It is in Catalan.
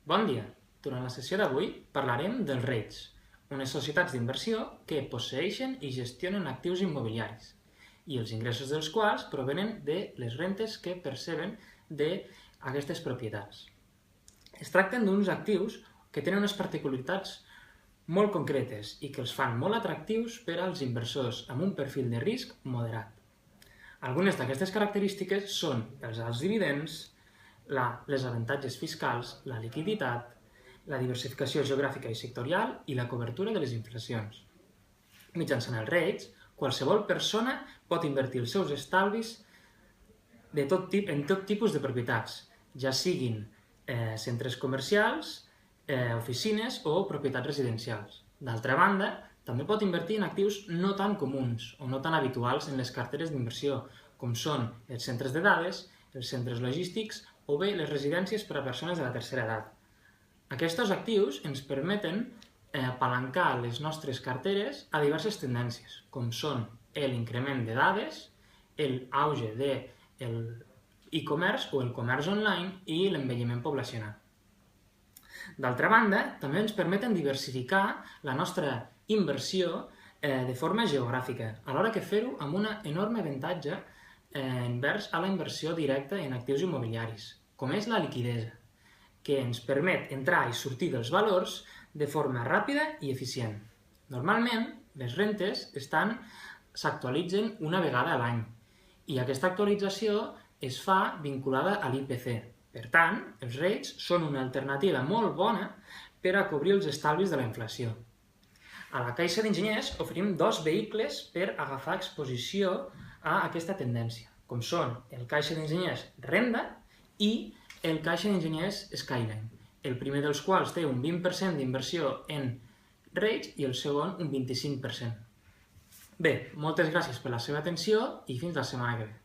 Bon dia! Durant la sessió d'avui parlarem dels REITs, unes societats d'inversió que posseeixen i gestionen actius immobiliaris i els ingressos dels quals provenen de les rentes que perceben d'aquestes propietats. Es tracten d'uns actius que tenen unes particularitats molt concretes i que els fan molt atractius per als inversors amb un perfil de risc moderat. Algunes d'aquestes característiques són els alts dividends, les avantatges fiscals, la liquiditat, la diversificació geogràfica i sectorial i la cobertura de les inflacions. Mitjançant els REITs, qualsevol persona pot invertir els seus estalvis en tot tipus de propietats, ja siguin centres comercials, oficines o propietats residencials. D'altra banda, també pot invertir en actius no tan comuns o no tan habituals en les carteres d'inversió, com són els centres de dades, els centres logístics o bé les residències per a persones de la tercera edat. Aquests actius ens permeten apalancar les nostres carteres a diverses tendències, com són l'increment de dades, l'auge de l'e-commerce o el comerç online i l'envelliment poblacional. D'altra banda, també ens permeten diversificar la nostra inversió de forma geogràfica, alhora que fer-ho amb un enorme avantatge envers a la inversió directa en actius immobiliaris, com és la liquidesa, que ens permet entrar i sortir dels valors de forma ràpida i eficient. Normalment, les rentes s'actualitzen una vegada a l'any i aquesta actualització es fa vinculada a l'IPC. Per tant, els REITs són una alternativa molt bona per a cobrir els estalvis de la inflació. A la Caixa d'Enginyers oferim dos vehicles per agafar exposició a aquesta tendència, com són el Caixa d'Enginyers Renda i el Caixa d'Enginyers Skyline, el primer dels quals té un 20% d'inversió en REITs i el segon un 25%. Bé, moltes gràcies per la seva atenció i fins la setmana que ve.